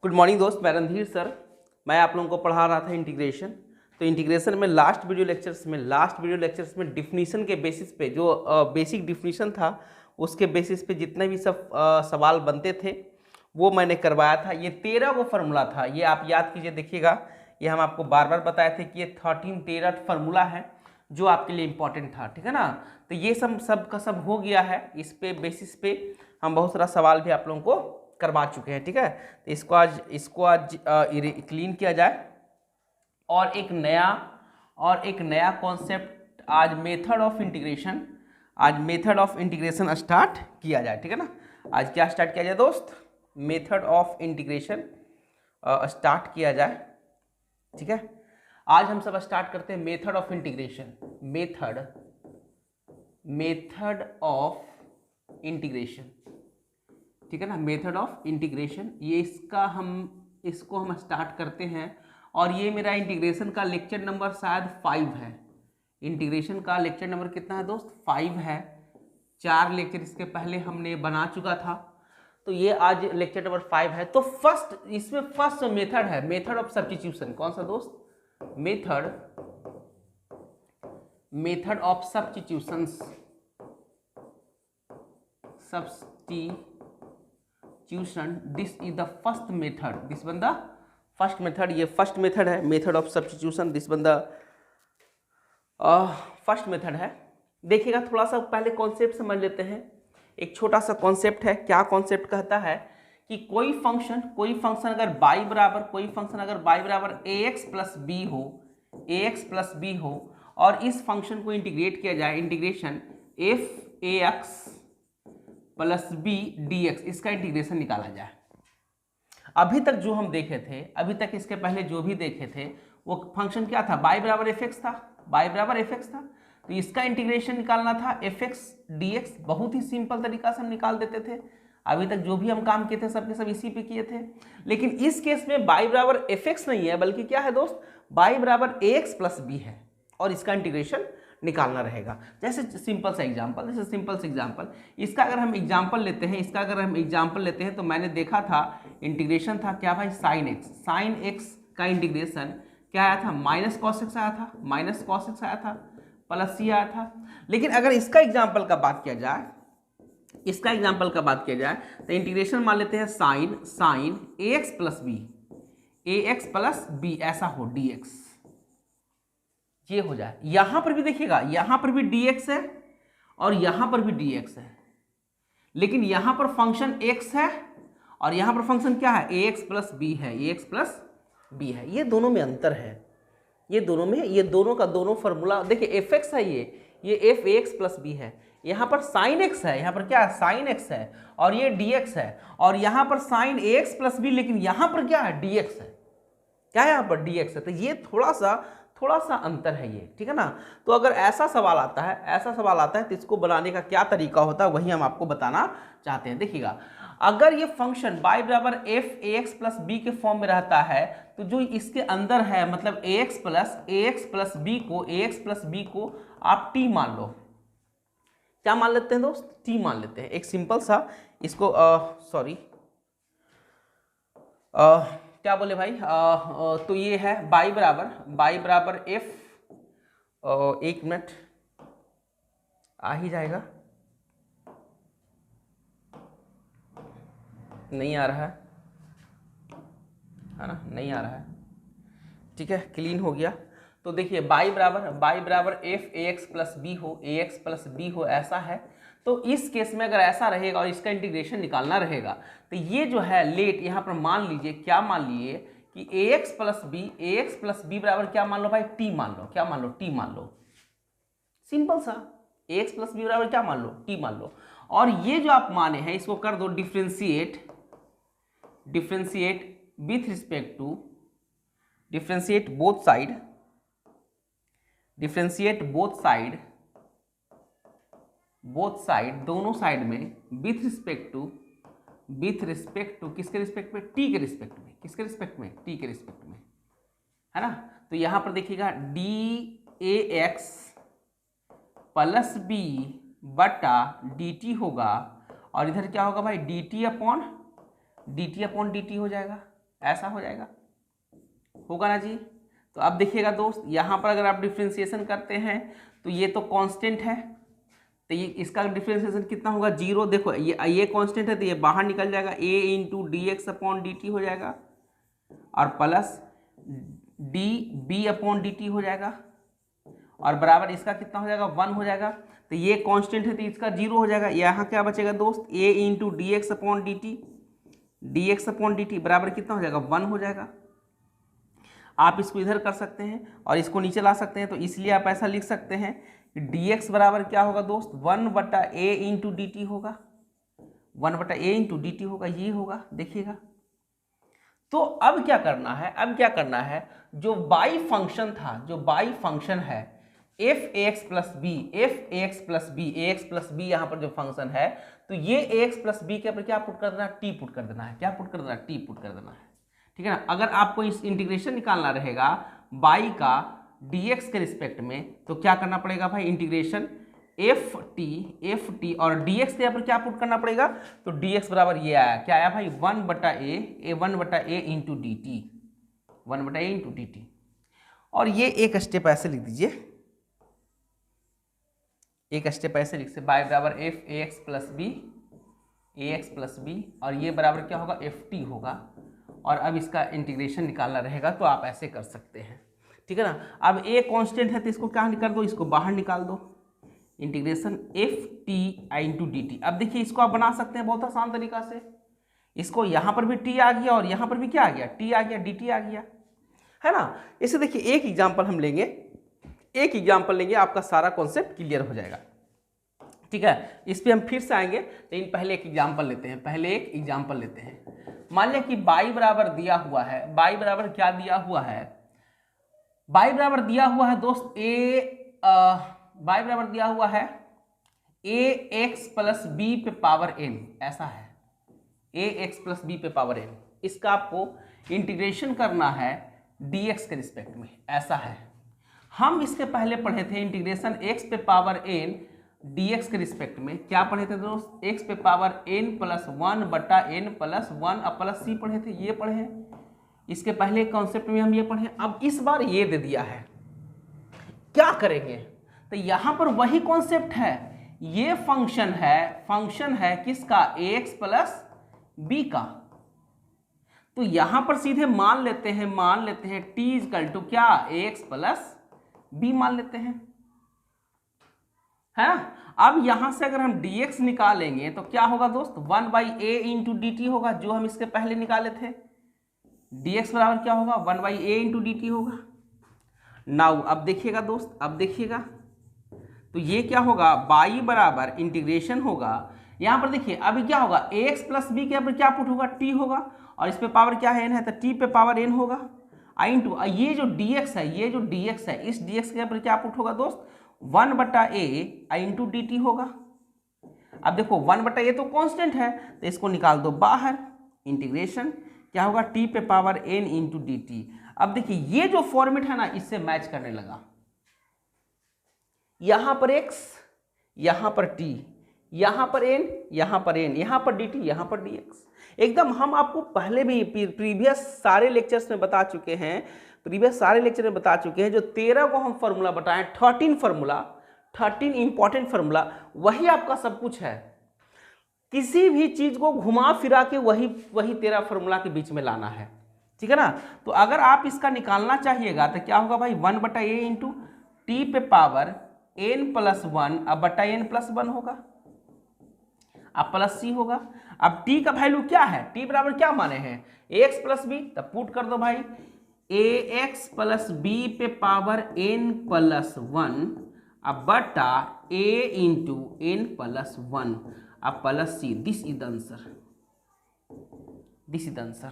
Good morning दोस्त, मैं Randhir sir. मैं आप लोगों को पढ़ा रहा था इंटीग्रेशन। तो इंटीग्रेशन में लास्ट वीडियो लेक्चर्स में डिफिनीशन के बेसिस पे जो बेसिक डिफिनीशन था उसके बेसिस पे जितने भी सब सवाल बनते थे वो मैंने करवाया था। ये 13 वो फार्मूला था, ये आप याद कीजिए, देखिएगा। ये हम आपको बार बार बताए थे कि ये 13 फार्मूला है जो आपके लिए इंपॉर्टेंट था, ठीक है ना। तो ये सब का सब हो गया है। इस पे बेसिस पे हम बहुत सारा सवाल भी आप लोगों को करवा चुके हैं, ठीक है। तो इसको आज क्लीन किया जाए और एक नया कॉन्सेप्ट आज मेथड ऑफ इंटीग्रेशन स्टार्ट किया जाए, ठीक है ना। आज क्या स्टार्ट किया जाए दोस्त? मेथड ऑफ इंटीग्रेशन स्टार्ट किया जाए, ठीक है। आज हम सब स्टार्ट करते हैं method of integration. Method of integration, ठीक है ना। मेथड ऑफ इंटीग्रेशन, ये इसको हम स्टार्ट करते हैं। और ये मेरा इंटीग्रेशन का लेक्चर नंबर शायद 5 है। इंटीग्रेशन का लेक्चर नंबर कितना है दोस्त? 5 है। 4 लेक्चर इसके पहले हमने बना चुका था, तो ये आज लेक्चर नंबर 5 है। तो इसमें फर्स्ट मेथड है मेथड ऑफ सब्स्टिट्यूशन। कौन सा दोस्त? Method of substitutions, this is the first method. This one the first method. ये फर्स्ट मेथड है, method of substitution. This one the first method है। देखिएगा, थोड़ा सा पहले कॉन्सेप्ट समझ लेते हैं। एक छोटा सा कॉन्सेप्ट है। क्या कॉन्सेप्ट कहता है कि कोई फंक्शन अगर y बराबर ax प्लस बी हो और इस फंक्शन को इंटीग्रेट किया जाए, integration f(ax) plus B dx, इसका इंटीग्रेशन निकाला जाए। अभी तक जो हम देखे थे, अभी तक इसके पहले जो भी देखे थे, वो फंक्शन क्या था? y बराबर fx था। तो इसका इंटीग्रेशन निकालना था fx dx। बहुत ही सिंपल तरीका से हम निकाल देते थे। अभी तक जो भी हम काम किए थे सबके सब इसी पे किए थे। लेकिन इस केस में y बराबर fx नहीं है, बल्कि क्या है दोस्त? y बराबर ax प्लस बी है और इसका इंटीग्रेशन निकालना रहेगा। जैसे सिंपल सा एग्जांपल, इसका अगर हम एग्जांपल लेते हैं तो मैंने देखा था इंटीग्रेशन था क्या भाई? साइन एक्स का इंटीग्रेशन क्या आया था? माइनस कॉस एक्स आया था, प्लस सी आया था। लेकिन अगर इसका एग्जांपल का बात किया जाए, तो इंटीग्रेशन मान लेते हैं साइन ax प्लस बी ऐसा हो dx, ये हो जाए। यहां पर भी देखिएगा, यहां पर भी dx है और यहां पर भी dx है, लेकिन यहां पर फंक्शन x है और यहां पर फंक्शन क्या है? ax प्लस बी है। ये दोनों में अंतर है। ये दोनों का दोनों फॉर्मूला देखिए, fx है, ये f(ax प्लस बी) है। यहाँ पर साइन x है, यहाँ पर क्या है? साइन x है और ये dx है। और यहाँ पर साइन ax प्लस बी, लेकिन यहाँ पर क्या है? dx है। क्या है? यहाँ पर dx है। तो ये थोड़ा सा अंतर है ये, ठीक है ना। तो अगर ऐसा सवाल आता है तो इसको बनाने का क्या तरीका होता है, वही हम आपको बताना चाहते हैं। देखिएगा, अगर ये फंक्शन y बराबर f(ax प्लस बी) के फॉर्म में रहता है, तो जो इसके अंदर है, मतलब ax प्लस बी को आप t मान लो। क्या मान लेते हैं दोस्त? t मान लेते हैं। एक सिंपल सा इसको क्या बोले भाई? तो ये है y बराबर f, एक मिनट आ ही जाएगा, नहीं आ रहा है ना, नहीं आ रहा है, ठीक है, क्लीन हो गया। तो देखिए, y बराबर f(ax प्लस बी) हो, ऐसा है। तो इस केस में अगर ऐसा रहेगा और इसका इंटीग्रेशन निकालना रहेगा, तो ये जो है लेट यहाँ पर मान लीजिए, क्या मान लिए कि ax प्लस बी बराबर क्या मान लो भाई? t मान लो। क्या मान लो? t मान लो। सिंपल सा, ax प्लस बी बराबर क्या मान लो? t मान लो। और ये जो आप माने हैं इसको कर दो differentiate with respect to, differentiate both side, दोनों साइड में, विथ रिस्पेक्ट टू किसके रिस्पेक्ट में? टी के रिस्पेक्ट में। किसके रिस्पेक्ट में? टी के रिस्पेक्ट में, है ना। तो यहां पर देखिएगा dAx प्लस बी बटा dt होगा, और इधर क्या होगा भाई? dt अपॉन dt हो जाएगा। ऐसा हो जाएगा, होगा ना जी। तो अब देखिएगा दोस्त, यहाँ पर अगर आप डिफ्रेंसिएशन करते हैं तो ये तो कांस्टेंट है, तो ये इसका डिफ्रेंसिएशन कितना होगा 0। देखो ये कांस्टेंट है तो ये बाहर निकल जाएगा, a into D X upon D T हो जाएगा और plus D B upon D T हो जाएगा और बराबर इसका कितना हो जाएगा 1 हो जाएगा। तो ये कांस्टेंट है तो इसका 0 हो जाएगा। यहाँ क्या बचेगा दोस्त, a into D X upon D T बराबर कितना हो जाएगा 1 हो जाएगा। आप इसको इधर कर सकते हैं और इसको नीचे ला सकते हैं, तो इसलिए आप ऐसा लिख सकते हैं कि डी एक्स बराबर क्या होगा दोस्त 1/a इंटू डी टी होगा, 1/a इंटू डी टी होगा, ये होगा देखिएगा। तो अब क्या करना है, अब क्या करना है, जो बाई फंक्शन था, जो बाई फंक्शन है F A x plus B, F A x plus B, A x plus B यहाँ पर जो फंक्शन है, तो ये ए एक्स प्लस बी के ऊपर क्या पुट कर देना, टी पुट कर देना है। क्या पुट कर देना, टी पुट कर देना है, ठीक है ना। अगर आपको इस इंटीग्रेशन निकालना रहेगा बाई का dx के रिस्पेक्ट में, तो क्या करना पड़ेगा भाई, इंटीग्रेशन एफ टी और dx के यहाँ पर क्या पुट करना पड़ेगा, तो dx बराबर ये आया, क्या आया भाई 1/a into D T, 1/a into D T. और ये एक स्टेप ऐसे लिख दीजिए, एक स्टेप ऐसे लिख से बाई बराबर F A x plus B और ये बराबर क्या होगा एफ टी होगा। और अब इसका इंटीग्रेशन निकालना रहेगा तो आप ऐसे कर सकते हैं, ठीक है ना। अब a कांस्टेंट है तो इसको क्या कर दो, इसको बाहर निकाल दो, integration F T I into D T. अब देखिए इसको आप बना सकते हैं बहुत आसान तरीका से, इसको यहाँ पर भी t आ गया और यहाँ पर भी क्या आ गया, t आ गया, डी टी आ गया, है ना। इसे देखिए एक एग्जाम्पल हम लेंगे, एक एग्जाम्पल लेंगे, आपका सारा कॉन्सेप्ट क्लियर हो जाएगा, ठीक है। इस पर हम फिर से आएंगे, लेकिन पहले एक एग्जाम्पल लेते हैं, पहले एक एग्जाम्पल लेते हैं। मान लिया कि बाई बराबर दिया हुआ है, बाई बराबर क्या दिया हुआ है, बाई बराबर दिया हुआ है दोस्त बाई बराबर दिया हुआ है ए एक्स प्लस बी पे पावर n, ऐसा है ए एक्स प्लस बी पे पावर n। इसका आपको इंटीग्रेशन करना है dx के रिस्पेक्ट में, ऐसा है। हम इसके पहले पढ़े थे इंटीग्रेशन x पे पावर n dx के रिस्पेक्ट में, क्या पढ़े थे दोस्त, x पे power n plus 1/n plus 1 अब प्लस c पढ़े थे, ये पढ़े हैं। इसके पहले कॉन्सेप्ट में हम ये पढ़े। अब इस बार ये दे दिया है, क्या करेंगे, तो यहां पर वही कॉन्सेप्ट है, ये फंक्शन है किसका, ax प्लस b का। तो यहां पर सीधे मान लेते हैं t इक्वल टू क्या, ax प्लस b मान लेते हैं, है ना। अब यहां से अगर हम dx निकालेंगे तो क्या होगा दोस्त, 1/a इंटू डी टी होगा, जो हम इसके पहले निकाले थे। dx बराबर क्या होगा, 1/a इंटू डी टी होगा। नाउ अब देखिएगा दोस्त, अब देखिएगा तो ये क्या होगा, बाई बराबर इंटीग्रेशन होगा, यहां पर देखिए अभी क्या होगा, ax प्लस बी के ऊपर क्या पुट होगा, t होगा, और इस पे पावर क्या है n है, तो t पे पावर n होगा आई इंटू ये जो dx है, ये जो dx है, इस dx के ऊपर क्या पुट होगा दोस्त, 1/a आई इंटू डी टी होगा। अब देखो 1/a तो कांस्टेंट है, तो इसको निकाल दो बाहर, इंटीग्रेशन क्या होगा, t पे power n into D T. अब देखिए ये जो फॉर्मेट है ना, इससे मैच करने लगा, यहां पर x, यहां पर t, यहां पर n, यहां पर n, यहां पर dt, यहां पर dx। एकदम हम आपको पहले भी प्रीवियस सारे लेक्चर्स में बता चुके हैं, जो 13 को हम फॉर्मूला बताएं, 13 इंपॉर्टेंट फार्मूला, वही आपका सब कुछ है। किसी भी चीज को घुमा फिरा के वही 13 फार्मूला के बीच में लाना है, ठीक है ना। तो अगर आप इसका निकालना चाहिएगा तो क्या होगा भाई, 1/a इंटू टी पे पावर n प्लस 1 अब बटा n प्लस 1 होगा, अब प्लस c होगा। अब t का वैल्यू क्या है, t बराबर क्या माने हैं, ax प्लस बी, तब पुट कर दो भाई ax प्लस बी पे पावर n प्लस 1 अब बटा a इंटू n प्लस 1 अब plus c। This is the answer,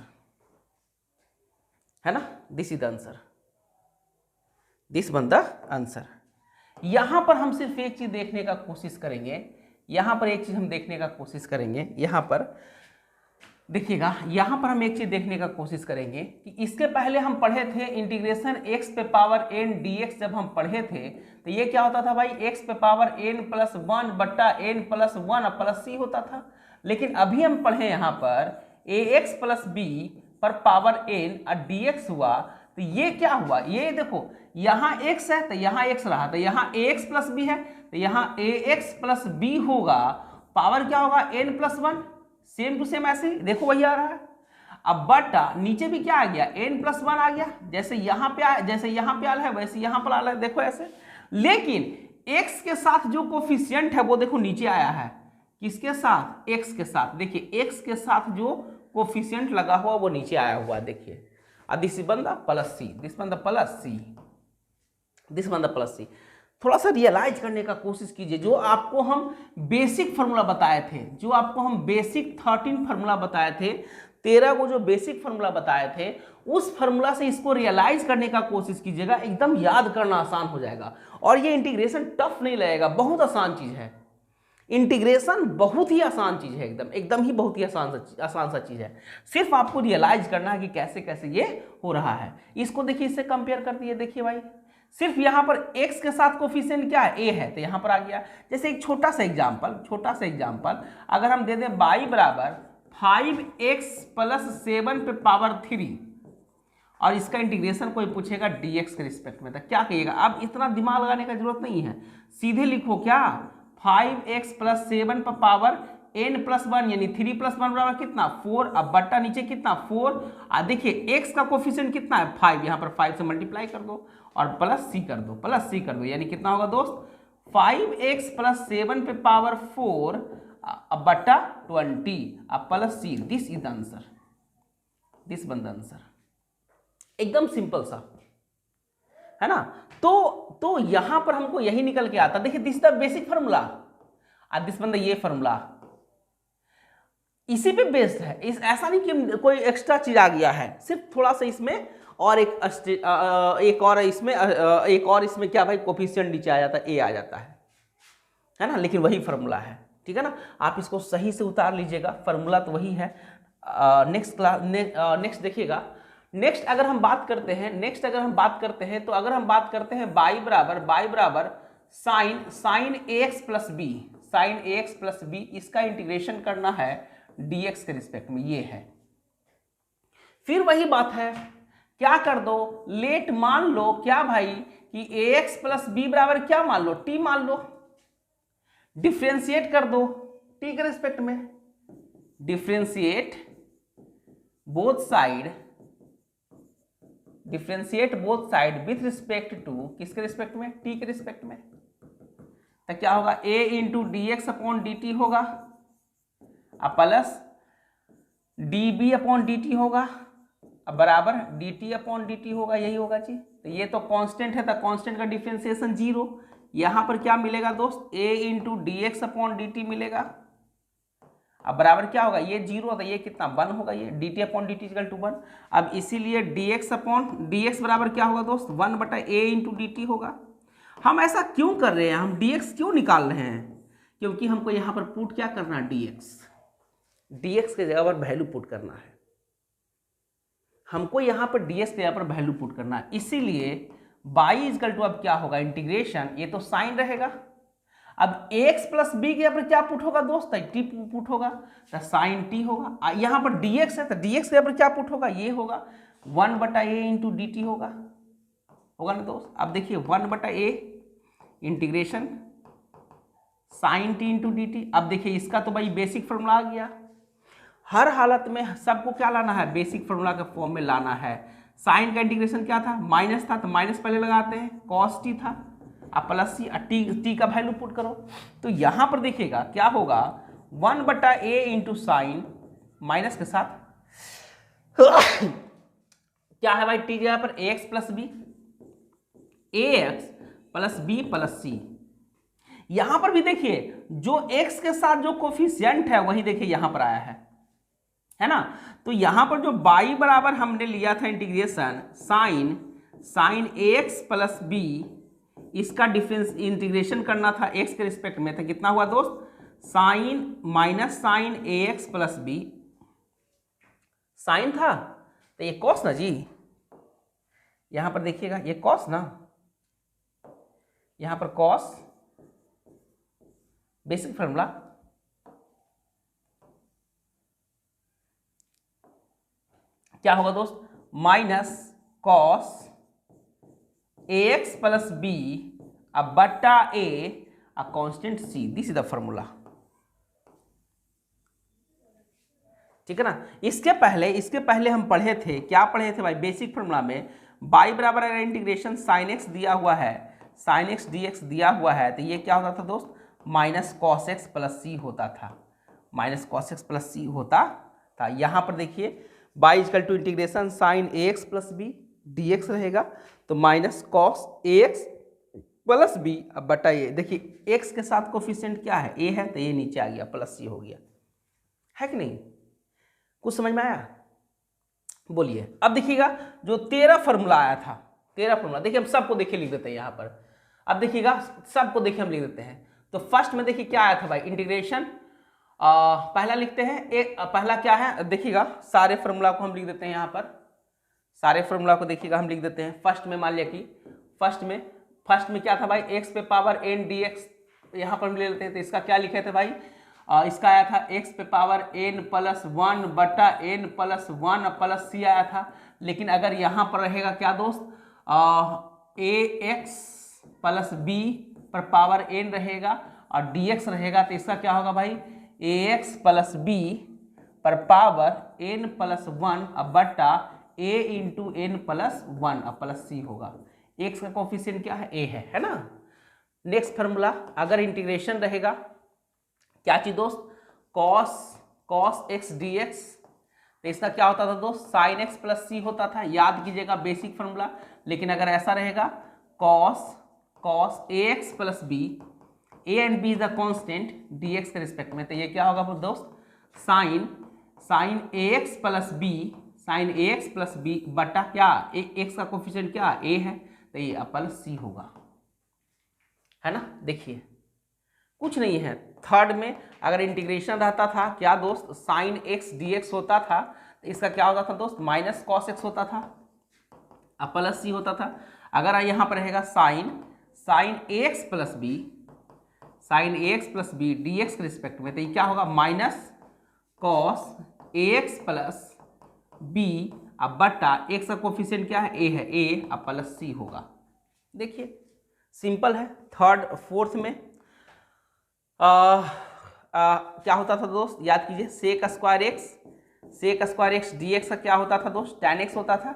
है ना, this is the answer, this one the answer. यहां पर हम सिर्फ एक चीज देखने का कोशिश करेंगे, यहां पर एक चीज हम देखने का कोशिश करेंगे, यहां पर देखिएगा, यहां पर हम एक चीज देखने का कोशिश करेंगे कि इसके पहले हम पढ़े थे इंटीग्रेशन x पे पावर n dx, जब हम पढ़े थे तो ये क्या होता था भाई, x पे पावर n प्लस 1 बट्टा n प्लस 1 प्लस c होता था। लेकिन अभी हम पढ़े यहाँ पर ax प्लस b पर पावर n और dx हुआ, तो ये क्या हुआ, ये देखो यहाँ x है तो यहाँ x रहा, तो यहाँ ax प्लस b है, तो यहाँ ax प्लस b होगा, पावर क्या होगा n plus 1, same to same ऐसे ही देखो वही आ रहा है। अब बटा नीचे भी क्या आ गया, n प्लस 1 आ गया, जैसे यहाँ पे आया है वैसे यहाँ पर आ रहा है, देखो ऐसे। लेकिन x के साथ जो कोफिशिएंट है वो देखो नीचे आया है, किसके साथ, x के साथ। देखिए x के साथ जो कोफिशिएंट लगा हुआ वो नीचे आया हुआ, देखिए दिस बंदा प्लस सी, दिस बंदा प्लस सी, दिस बंदा प्लस सी। थोड़ा सा रियलाइज करने का कोशिश कीजिए, जो आपको हम बेसिक फार्मूला बताए थे, जो आपको हम बेसिक 13 फार्मूला बताए थे, 13 को जो बेसिक फार्मूला बताए थे, उस फार्मूला से इसको रियलाइज करने का कोशिश कीजिएगा, एकदम याद करना आसान हो जाएगा। और ये इंटीग्रेशन टफ नहीं लगेगा, बहुत आसान चीज है, इंटीग्रेशन बहुत ही आसान चीज है, एकदम ही बहुत ही आसान सा चीज है। सिर्फ आपको रियलाइज करना है कि कैसे कैसे ये हो रहा है। इसको देखिए, इससे कंपेयर कर दिए, देखिए भाई सिर्फ यहाँ पर x के साथ कोफिशिएंट क्या है, a है, तो यहाँ पर आ गया। जैसे एक छोटा सा एग्जांपल अगर हम दे दें y बराबर 5x प्लस 7 पे पावर 3 और इसका इंटीग्रेशन कोई पूछेगा dx के रिस्पेक्ट में, तो क्या कहिएगा। अब इतना दिमाग लगाने का जरूरत नहीं है, सीधे लिखो क्या, 5x प्लस 7 पर पावर n प्लस 1 यानी 3 प्लस 1 बराबर कितना 4। अब बट्टा नीचे कितना 4, और देखिए x का कोफिशिएंट कितना है 5, यहाँ पर 5 से मल्टीप्लाई कर दो और प्लस सी कर दो, यानी कितना होगा दोस्त 5x प्लस 7 पे पावर 4 अब बट्टा 20 अब plus C, this is the answer, this one the answer. एकदम सिंपल सा है ना। तो यहां पर हमको यही निकल के आता, देखिए दिस द बेसिक फार्मूला और दिस वन द ये फार्मूला, इसी पे बेस्ड है। इस ऐसा नहीं कि कोई एक्स्ट्रा चीज आ गया है, सिर्फ थोड़ा सा इसमें और एक और इसमें क्या भाई कोफिशिएंट नीचे आ जाता है, ए आ जाता है ना, लेकिन वही फार्मूला है, ठीक है ना। आप इसको सही से उतार लीजिएगा, फार्मूला तो वही है। नेक्स्ट देखिएगा, नेक्स्ट अगर हम बात करते हैं तो अगर हम बात करते हैं y बराबर साइन ax प्लस बी, इसका इंटीग्रेशन करना है dx के रिस्पेक्ट में, ये है। फिर वही बात है, क्या कर दो, लेट मान लो क्या भाई कि ax प्लस बी बराबर क्या मान लो, t मान लो, डिफ्रेंशिएट कर दो t के रिस्पेक्ट में, differentiate both side with respect to, किसके रिस्पेक्ट में, t के रिस्पेक्ट में। तो क्या होगा, a into D X upon D T होगा अब प्लस db अपॉन dt होगा अब बराबर dt अपॉन dt होगा, यही होगा जी। तो ये तो कांस्टेंट है, तो कांस्टेंट का डिफरेंशिएशन 0। यहाँ पर क्या मिलेगा दोस्त, a into D X upon D T मिलेगा। अब बराबर क्या होगा, ये 0 तो ये कितना 1 होगा, ये dt upon dt equal to 1। अब इसीलिए dx बराबर क्या होगा दोस्त, 1 बटा a इंटू डी टी होगा। हम ऐसा क्यों कर रहे हैं, हम dx क्यों निकाल रहे हैं, क्योंकि हमको यहाँ पर पुट क्या करना है, dx के जगह पर वैल्यू पुट करना है, हमको यहाँ पर dx के जगह पर वैल्यू पुट करना है। इसीलिए y इक्वल टू अब क्या होगा, इंटीग्रेशन, ये तो साइन रहेगा, अब ax प्लस बी के यहाँ पर क्या पुट होगा दोस्त, t पुट होगा, तो साइन t होगा। यहाँ पर dx है तो dx के यहाँ पर क्या पुट होगा, ये होगा 1 बटा a इंटू डी टी होगा ना दोस्त। अब देखिए 1 बटा a integration sine t into D T. अब देखिए इसका तो भाई बेसिक फॉर्मूला आ गया, हर हालत में सबको क्या लाना है, बेसिक फॉर्मूला के फॉर्म में लाना है। साइन का इंटीग्रेशन क्या था, माइनस था, तो माइनस पहले लगाते हैं, कॉस टी था, अब प्लस सी, टी का वैल्यू पुट करो। तो यहां पर देखिएगा क्या होगा, 1 बटा ए इंटू साइन माइनस के साथ क्या है भाई, टी जगह पर ए x plus B, A x plus B plus सी। यहां पर भी देखिए जो x के साथ जो कोफिशिएंट है वही देखिए यहां पर आया है ना। तो यहां पर जो y बराबर हमने लिया था integration sine ax plus B, इसका डिफरेंस इंटीग्रेशन करना था x के रिस्पेक्ट में, तो कितना हुआ दोस्त, sine minus sine ax plus B, sine था तो ये कॉस ना जी, यहां पर देखिएगा ये कॉस ना, यहां पर कॉस बेसिक फॉर्मूला, क्या होगा दोस्त, minus cos ax plus B अब बट्टा a constant c, this is the formula. ठीक है ना। इसके पहले हम पढ़े थे, क्या पढ़े थे भाई, बेसिक फॉर्मूला में y बराबर अगर इंटीग्रेशन साइन एक्स दिया हुआ है, साइन एक्स डी एक्स दिया हुआ है, तो ये क्या होता था दोस्त, minus cos X plus C होता था, minus cos X plus C होता था। यहाँ पर देखिए y equal to integration sine A x plus B D X रहेगा, तो माइनस कॉस ए एक्स प्लस बी अब बटा ये, देखिए x के साथ कोफिशिएंट क्या है, a है, तो ये नीचे आ गया प्लस सी हो गया, है कि नहीं, कुछ समझ में आया, बोलिए। अब देखिएगा जो 13 फार्मूला आया था, 13 फार्मूला देखिए हम सबको देखिए लिख देते हैं यहाँ पर। अब देखिएगा सबको देखिए हम लिख देते हैं। तो फर्स्ट में देखिए क्या आया था भाई, इंटीग्रेशन पहला लिखते हैं, एक पहला क्या है देखिएगा, सारे फार्मूला को हम लिख देते हैं यहाँ पर, सारे फार्मूला को देखिएगा हम लिख देते हैं। फर्स्ट में मान लिया कि फर्स्ट में क्या था भाई, एक्स पे पावर एन डी एक्स, यहाँ पर हम ले लेते हैं, तो इसका क्या लिखे थे भाई, इसका आया था एक्स पे पावर एन प्लस वन बटा एन प्लस वन प्लस सी आया था। लेकिन अगर यहाँ पर रहेगा क्या दोस्त, ए एक्स प्लस बी पर पावर एन रहेगा और डी एक्स रहेगा, तो इसका क्या होगा भाई, ए एक्स प्लस बी पर पावर एन प्लस वन बटा a into n plus one plus c होगा। एक्स का कोफिशिएंट क्या है, ए है ना। नेक्स्ट फार्मूला, अगर इंटीग्रेशन रहेगा क्या चीज दोस्त, कॉस एक्स डी एक्स, तो इसका क्या होता था दोस्त, साइन एक्स प्लस सी होता था, याद कीजिएगा बेसिक फार्मूला। लेकिन अगर ऐसा रहेगा cos A x plus B, A and B is the constant D x के रिस्पेक्ट में, तो ये क्या होगा दोस्त, साइन ए एक्स प्लस बी, साइन ए एक्स प्लस बी बटा क्या, एक्स का कोफिशिएंट क्या ए है, तो ये प्लस सी होगा, है ना। देखिए कुछ नहीं है। थर्ड में अगर इंटीग्रेशन रहता था क्या दोस्त, साइन एक्स डी एक्स होता था, तो इसका क्या होता था दोस्त, माइनस कॉस एक्स होता था अब प्लस सी होता था। अगर यहाँ पर रहेगा साइन ए एक्स प्लस बी, साइन ए x plus B D x के रिस्पेक्ट में, तो ये क्या होगा, माइनस कॉस ए एक्स प्लस बी अब बटा एक्स का कोफिशिएंट क्या है, ए है, ए अब प्लस सी होगा। देखिए सिंपल है। थर्ड फोर्थ में क्या होता था दोस्त, याद कीजिए, sec square X D X का क्या होता था दोस्त, tan एक्स होता था,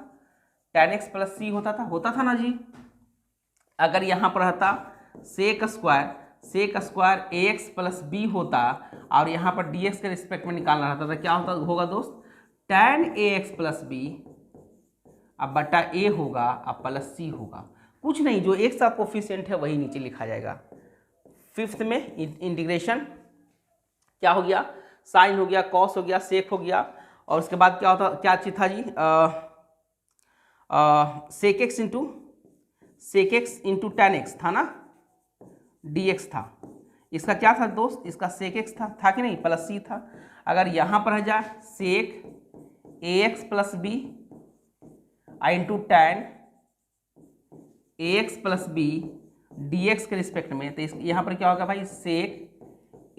tan एक्स प्लस सी होता था ना जी। अगर यहाँ पर रहता सेक स्क्वायर ए एक्स प्लस बी होता और यहाँ पर डी एक्स के रिस्पेक्ट में निकालना रहता था, क्या होगा दोस्त, tan a x plus B अब बटा ए होगा अब प्लस सी होगा। कुछ नहीं, जो एक साथ कोफिशिएंट है वही नीचे लिखा जाएगा। फिफ्थ में इंटीग्रेशन क्या हो गया, साइन हो गया, कॉस हो गया, सेक हो गया, और उसके बाद क्या चीज था जी, sec x into tan x था ना, डी एक्स था। इसका क्या था दोस्त, इसका सेक एक्स था कि नहीं, प्लस सी था। अगर यहाँ पर रह जाए sec a x plus b into tan a x plus B D x के रिस्पेक्ट में, तो यहाँ पर क्या होगा भाई, sec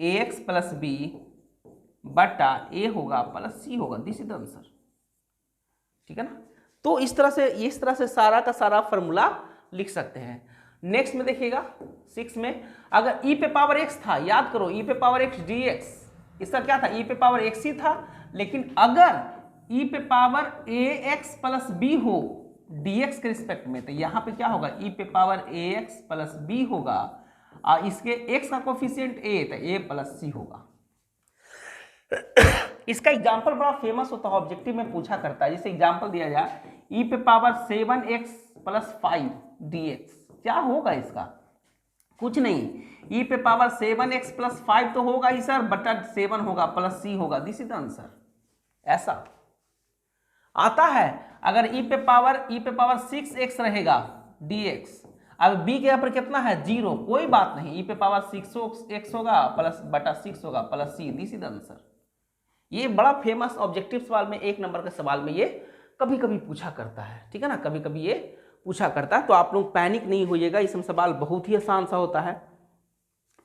a x plus B बटा ए होगा प्लस सी होगा, दिस इज द आंसर। ठीक है ना। तो इस तरह से सारा का सारा फॉर्मूला लिख सकते हैं। नेक्स्ट में देखिएगा 6 में, अगर e पे पावर x था, याद करो e पे पावर x dx, इसका क्या था, e पे पावर x ही था। लेकिन अगर e पे पावर ax प्लस b हो dx के रिस्पेक्ट में, तो यहाँ पे क्या होगा, e पे पावर ax प्लस b होगा और इसके x का कोफिशिएंट a, तो a प्लस c होगा। इसका एग्जाम्पल बड़ा फेमस होता है, ऑब्जेक्टिव में पूछा करता है। जैसे एग्जाम्पल दिया जाए e पे पावर 7x प्लस 5 dx, क्या होगा इसका, कुछ नहीं, e पे पावर 7x प्लस 5 तो होगा ही सर, बटा 7 होगा प्लस c होगा, दिस इज द आंसर। ऐसा आता है। अगर e पे पावर 6x रहेगा dx, अब b के यहाँ पर कितना है, 0, कोई बात नहीं, e पे पावर 6x होगा प्लस बटा 6 होगा plus c, this is the answer. ये बड़ा फेमस ऑब्जेक्टिव सवाल में, 1 नंबर के सवाल में ये कभी कभी पूछा करता है। ठीक है ना, कभी कभी ये पूछा करता है, तो आप लोग पैनिक नहीं होइएगा, इसमें सवाल बहुत ही आसान सा होता है।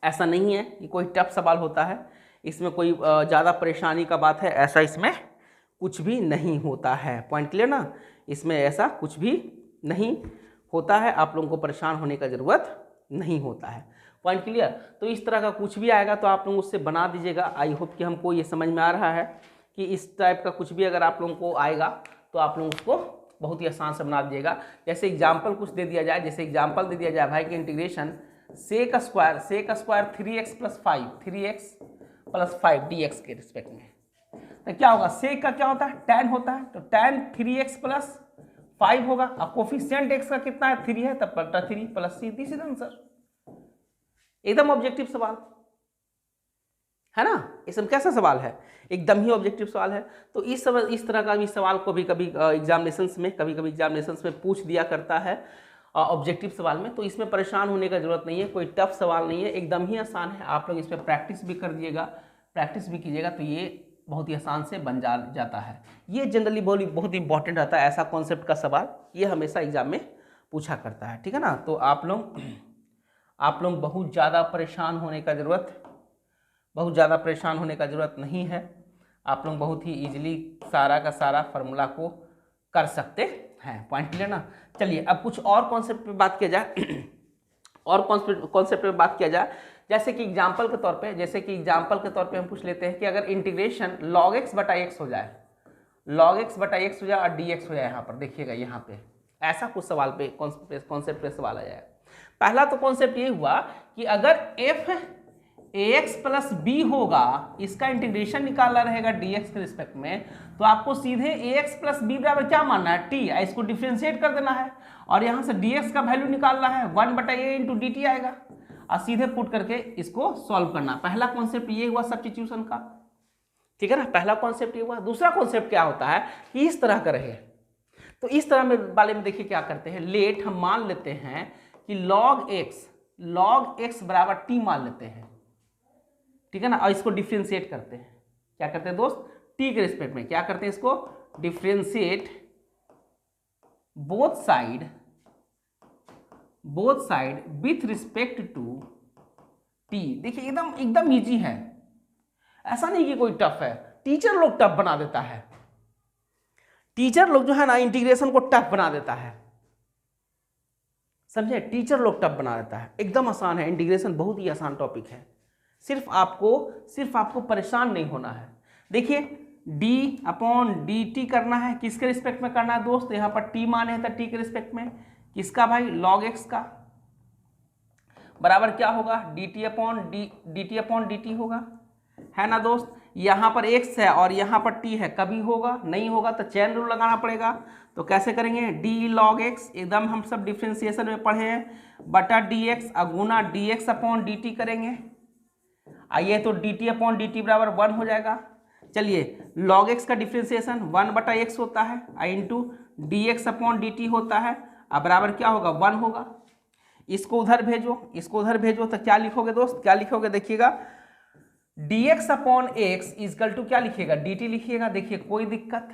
ऐसा नहीं है कि कोई टफ सवाल होता है, इसमें कोई ज़्यादा परेशानी का बात है, ऐसा इसमें कुछ भी नहीं होता है। पॉइंट क्लियर ना, इसमें ऐसा कुछ भी नहीं होता है, आप लोगों को परेशान होने का ज़रूरत नहीं होता है। Point clear. तो इस तरह का कुछ भी आएगा तो आप लोग उससे बना दीजिएगा। आई होप कि हमको ये समझ में आ रहा है कि इस टाइप का कुछ भी अगर आप लोगों को आएगा तो आप लोग उसको बहुत ही आसान से बना दीजिएगा। जैसे एग्जाम्पल कुछ दे दिया जाए, जैसे एग्जाम्पल दे दिया जाए भाई कि integration sec square 3x + 5 3x + 5 dx के रिस्पेक्ट में, तो क्या होगा, सेक का क्या होता है, tan होता है, तो tan 3x + 5 होगा। अब कोफिशिएंट x का कितना है, 3 है, तब बटा 3 + c, दिस इज आंसर। एकदम ऑब्जेक्टिव सवाल है ना, इसमें कैसा सवाल है, एकदम ही ऑब्जेक्टिव सवाल है। तो इस तरह का भी सवाल को भी कभी एग्जामिनेशंस में पूछ दिया करता है ऑब्जेक्टिव सवाल में। तो इसमें परेशान होने का जरूरत नहीं है, कोई टफ सवाल नहीं है, एकदम ही आसान है। आप लोग इस पर प्रैक्टिस भी कर दिएगा, प्रैक्टिस भी कीजिएगा तो ये बहुत ही आसान से बन जाता है। ये जनरली बहुत इंपॉर्टेंट रहता है, ऐसा कॉन्सेप्ट का सवाल ये हमेशा एग्जाम में पूछा करता है, ठीक है ना। तो आप लोग बहुत ज़्यादा परेशान होने का ज़रूरत नहीं है। आप लोग बहुत ही इजीली सारा का सारा फार्मूला को कर सकते हैं। पॉइंट क्लियर ना। चलिए अब कुछ और कॉन्सेप्ट पे बात किया जाए जैसे कि एग्जाम्पल के तौर पे हम पूछ लेते हैं कि अगर इंटीग्रेशन log x बटा x हो जाए और dx हो जाए, यहाँ पर देखिएगा, यहाँ पे ऐसा कुछ सवाल पे कॉन्सेप्ट पे सवाल आ जाए। पहला तो कॉन्सेप्ट ये हुआ कि अगर f ax + b होगा, इसका इंटीग्रेशन निकालना रहेगा dx के रिस्पेक्ट में, तो आपको सीधे ax + b बराबर क्या मानना है, t, इसको डिफ्रेंशिएट कर देना है और यहाँ से dx का वैल्यू निकालना है, 1/a × dt आएगा और सीधे पुट करके इसको सॉल्व करना। पहला कॉन्सेप्ट ये हुआ सब्स्टिट्यूशन का, ठीक है ना, पहला कॉन्सेप्ट ये हुआ। दूसरा कॉन्सेप्ट क्या होता है कि इस तरह का रहे, तो इस तरह में वाले में देखिए क्या करते हैं, लेट हम मान लेते हैं कि log x बराबर t मान लेते हैं, ठीक है ना, और इसको डिफ्रेंशिएट करते हैं। क्या करते हैं दोस्त, t के रिस्पेक्ट में क्या करते हैं, इसको differentiate both side with respect to t। देखिए एकदम इजी है, ऐसा नहीं कि कोई टफ है। टीचर लोग टफ बना देता है, टीचर लोग जो है ना इंटीग्रेशन को टफ बना देता है, समझे, टीचर लोग टफ बना देता है। एकदम आसान है इंटीग्रेशन, बहुत ही आसान टॉपिक है। सिर्फ आपको परेशान नहीं होना है। देखिए d/dt करना है, किसके रिस्पेक्ट में करना है दोस्त, यहाँ पर t माने हैं तो t के रिस्पेक्ट में, किसका भाई, log x का, बराबर क्या होगा, dt/dt होगा, है ना दोस्त। यहाँ पर x है और यहाँ पर t है, कभी होगा नहीं होगा तो चेन रूल लगाना पड़ेगा। तो कैसे करेंगे, d log x, एकदम हम सब डिफ्रेंसिएशन में पढ़े हैं, बटा dx अगुना dx/dt करेंगे। आइए तो dt/dt बराबर 1 हो जाएगा। चलिए log x का डिफ्रेंसिएशन 1/x होता है, इंटू dx/dt होता है, अब बराबर क्या होगा, 1 होगा। इसको उधर भेजो तो क्या लिखोगे दोस्त, क्या लिखोगे, देखिएगा dx/x इक्वल टू क्या लिखिएगा, dt लिखिएगा। देखिए कोई दिक्कत,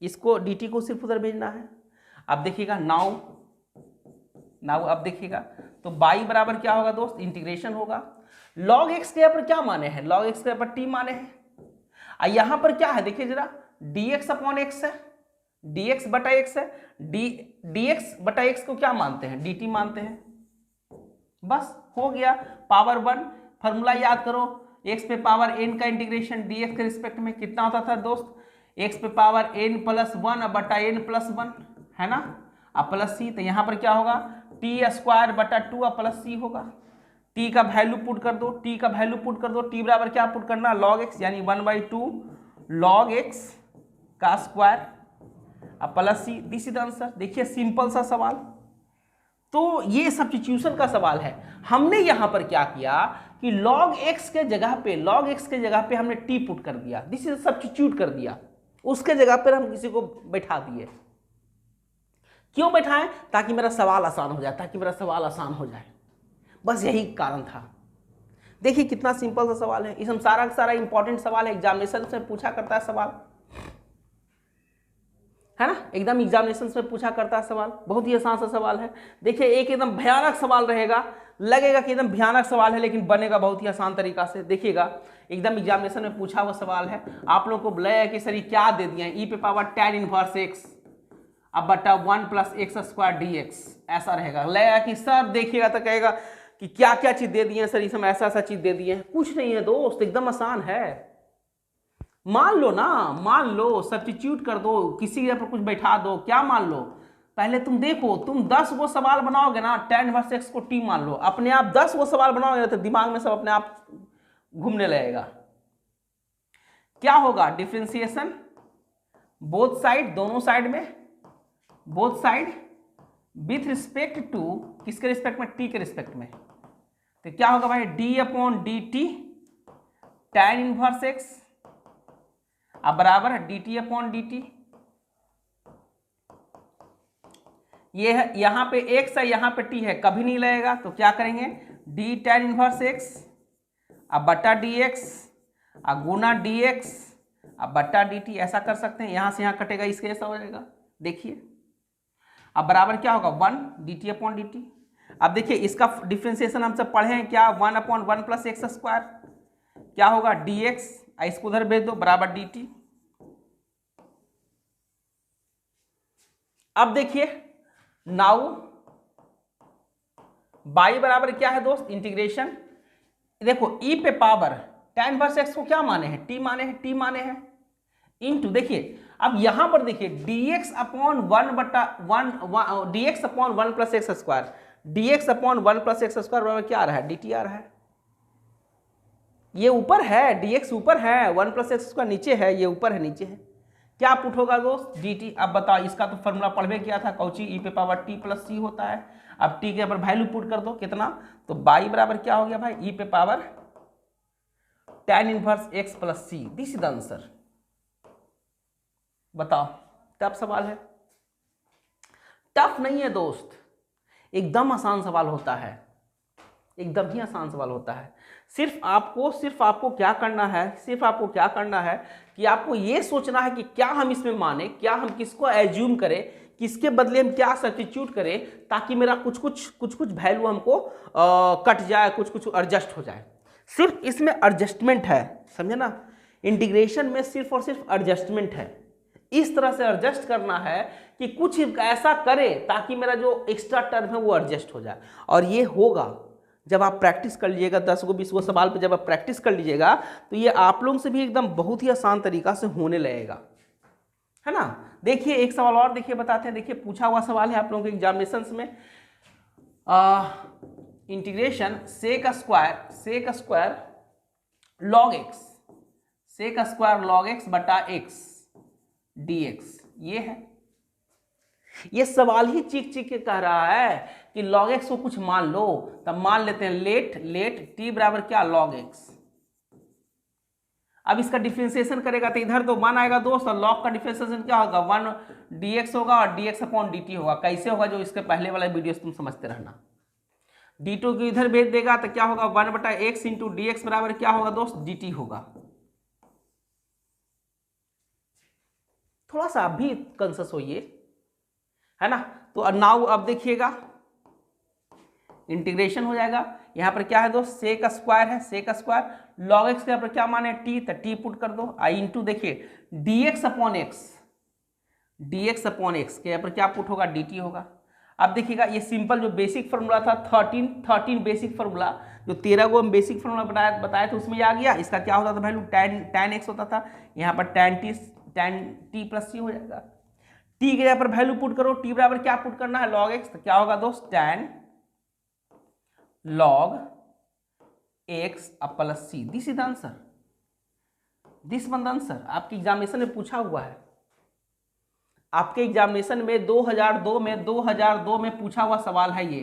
इसको dt को सिर्फ उधर भेजना है। अब देखिएगा नाउ अब देखिएगा तो y बराबर क्या होगा दोस्त, इंटीग्रेशन होगा। log x के यहाँ पर क्या माने हैं, log x के यहाँ पर t माने हैं, और यहाँ पर क्या है देखिए जरा, dx/x है, dx/x है, dx/x को क्या मानते हैं, dt मानते हैं, बस हो गया। पावर 1 फॉर्मूला याद करो, x पे पावर n का इंटीग्रेशन dx के रिस्पेक्ट में कितना होता था दोस्त, x पे पावर n + 1/n + 1, है ना, अब प्लस c, तो यहाँ पर क्या होगा, t²/2 प्लस c होगा। t का वैल्यू पुट कर दो, t बराबर क्या पुट करना, log x, यानी 1/2 log x का स्क्वायर अब plus c, this is answer. देखिए सिंपल सा सवाल। तो ये सब्स्टिट्यूशन का सवाल है। हमने यहाँ पर क्या किया कि log x के जगह पे हमने t पुट कर दिया, दिस इज सब्स्टिट्यूट कर दिया, उसके जगह पर हम किसी को बैठा दिए। क्यों बैठाएं, ताकि मेरा सवाल आसान हो जाए, बस यही कारण था। देखिए कितना सिंपल सा सवाल है, इसमें सारा का सारा इंपॉर्टेंट सवाल है, एग्जामिनेशन से पूछा करता है सवाल, है ना, एकदम एग्जामिनेशन में पूछा करता है सवाल, बहुत ही आसान सा सवाल है। देखिए एक एकदम भयानक सवाल रहेगा लगेगा कि एकदम भयानक सवाल है, लेकिन बनेगा बहुत ही आसान तरीका से। देखिएगा एकदम एग्जामिनेशन में पूछा हुआ सवाल है। आप लोगों को लगेगा कि सर ये क्या दे दिया है, ई पे पावर tan इनवर्स x अब बटा 1 + x² dx, ऐसा रहेगा। लगेगा कि सर देखिएगा तो कहेगा कि क्या क्या चीज दे दिए हैं सर, इसमें ऐसा ऐसा चीज दे दिए हैं। कुछ नहीं है दोस्त, एकदम आसान है। मान लो ना, मान लो सब्स्टिट्यूट कर दो, किसी जगह पर कुछ बैठा दो, क्या मान लो, पहले तुम देखो, तुम 10 वो सवाल बनाओगे ना, tan इनवर्स x को t मान लो, अपने आप 10 वो सवाल बनाओगे तो दिमाग में सब अपने आप घूमने लगेगा। क्या होगा, डिफरेंशिएशन बोथ साइड, दोनों साइड में, both side with respect to, किसके रिस्पेक्ट में, t के रिस्पेक्ट में। तो क्या होगा भाई, d/dt tan इनवर्स x अब बराबर है dt/dt। ये है, यहां पे x है, यहां पे t है, कभी नहीं लगेगा, तो क्या करेंगे, d tan इनवर्स x अब बटा dx अब गुना dx अब बटा dt, ऐसा कर सकते हैं। यहां से यहां कटेगा, इसके जैसा हो जाएगा। देखिए अब बराबर क्या होगा, 1 dt/dt। अब देखिए इसका डिफरेंशिएशन हम सब पढ़े हैं क्या, 1/1 + x², क्या होगा dx, इसको उधर भेज दो, बराबर dt। अब देखिए नाउ y बराबर क्या है दोस्त, इंटीग्रेशन, देखो e पे पावर tan इनवर्स x को क्या माने हैं, t माने हैं, t माने हैं, इनटू, देखिए अब यहां पर देखिए dx/1 dx/1 + x², dx/1 + x² बराबर क्या आ रहा है, dt आ रहा है। ये ऊपर है, dx ऊपर है, 1 + x² नीचे है, ये ऊपर है नीचे है, क्या पुट होगा दोस्त, dt। अब बताओ, इसका तो फॉर्मूला पढ़वे किया था, कौची, e पे पावर t + c होता है। अब t के ऊपर वैल्यू पुट कर दो, कितना, तो y बराबर क्या हो गया भाई, e पे power tan inverse x + c, this is the answer. बताओ, टफ सवाल है, टफ नहीं है दोस्त, एकदम आसान सवाल होता है, एकदम ही आसान सवाल होता है। सिर्फ आपको क्या करना है, सिर्फ आपको क्या करना है कि आपको ये सोचना है कि क्या हम इसमें माने, क्या हम किसको एज्यूम करें, किसके बदले हम क्या सब्स्टिट्यूट करें, ताकि मेरा कुछ कुछ वैल्यू हमको कट जाए, कुछ एडजस्ट हो जाए। सिर्फ इसमें एडजस्टमेंट है, समझे ना, इंटीग्रेशन में सिर्फ और सिर्फ एडजस्टमेंट है। इस तरह से एडजस्ट करना है कि कुछ ऐसा करे ताकि मेरा जो एक्स्ट्रा टर्म है वो एडजस्ट हो जाए। और ये होगा जब आप प्रैक्टिस कर लीजिएगा, 10 को 20 को सवाल पे जब आप प्रैक्टिस कर लीजिएगा, तो ये आप लोगों से भी एकदम बहुत ही आसान तरीका से होने लगेगा, है ना। देखिए एक सवाल और देखिए, बताते हैं, देखिए पूछा हुआ सवाल है आप लोगों के एग्जामिनेशन में, integration sec square log x, sec square log x बटा x dx, ये है। ये सवाल ही चीख के कह रहा है कि log x को कुछ मान लो, तब मान लेते हैं लेट t बराबर क्या, log x। अब इसका डिफरेंशिएशन करेगा तो इधर तो 1 आएगा दोस्त, और log का डिफरेंशिएशन क्या होगा, 1 dx होगा और dx/dt होगा। कैसे होगा, जो इसके पहले वाला वीडियो तुम समझते रहना। dt को इधर भेज देगा तो क्या होगा, 1/x × dx बराबर क्या होगा दोस्त, dt होगा। थोड़ा सा आप भी कॉन्शियस होइए, है ना। तो नाउ अब देखिएगा इंटीग्रेशन हो जाएगा, यहां पर क्या है दोस्त, सेक स्क्वायर है, सेक स्क्वायर log x के यहाँ पर क्या माने, t, तो t पुट कर दो, आई इंटू देखिए dx/x के यहाँ पर क्या पुट होगा, dt होगा। अब देखिएगा ये सिंपल जो बेसिक फार्मूला था 13 बेसिक फार्मूला, जो 13 को हम बेसिक फार्मूला बताया था उसमें आ गया। इसका क्या होता था वैल्यू, tan x होता था, यहाँ पर tan t + c हो जाएगा। t के यहाँ पर वैल्यू पुट करो, t बराबर क्या पुट करना है, log x, तो क्या होगा दोस्त, tan log x + c, this is the answer, this one the answer. आपके एग्जामिनेशन में पूछा हुआ है, आपके एग्जामिनेशन में 2002 में पूछा हुआ सवाल है ये,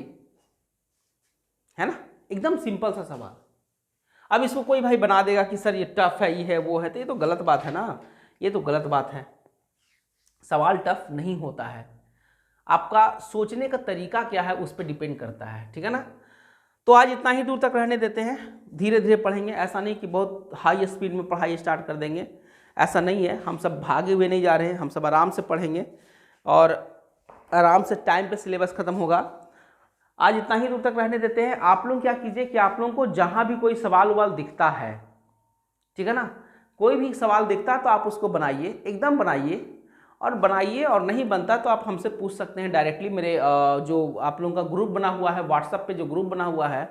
है ना, एकदम सिंपल सा सवाल। अब इसको कोई भाई बना देगा कि सर ये टफ है, ये है, वो है, तो ये तो गलत बात है ना, ये तो गलत बात है। सवाल टफ नहीं होता है, आपका सोचने का तरीका क्या है उस पर डिपेंड करता है, ठीक है ना। तो आज इतना ही दूर तक रहने देते हैं, धीरे धीरे पढ़ेंगे, ऐसा नहीं कि बहुत हाई स्पीड में पढ़ाई स्टार्ट कर देंगे, ऐसा नहीं है। हम सब भागे हुए नहीं जा रहे हैं, हम सब आराम से पढ़ेंगे और आराम से टाइम पे सिलेबस ख़त्म होगा। आज इतना ही दूर तक रहने देते हैं। आप लोग क्या कीजिए कि आप लोगों को जहाँ भी कोई सवाल उवाल दिखता है, ठीक है ना, कोई भी सवाल दिखता है तो आप उसको बनाइए, एकदम बनाइए, और नहीं बनता तो आप हमसे पूछ सकते हैं डायरेक्टली। मेरे जो आप लोगों का ग्रुप बना हुआ है, व्हाट्सएप पे जो ग्रुप बना हुआ है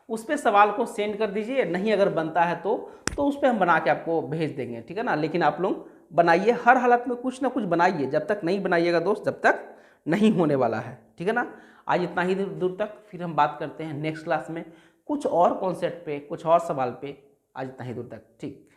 उस पर सवाल को सेंड कर दीजिए। नहीं अगर बनता है तो उस पर हम बना के आपको भेज देंगे, ठीक है ना। लेकिन आप लोग बनाइए, हर हालत में कुछ ना कुछ बनाइए। जब तक नहीं बनाइएगा दोस्त, जब तक नहीं होने वाला है, ठीक है ना। आज इतना ही दूर तक, फिर हम बात करते हैं नेक्स्ट क्लास में कुछ और कॉन्सेप्ट पे, कुछ और सवाल पे। आज इतना ही दूर तक, ठीक।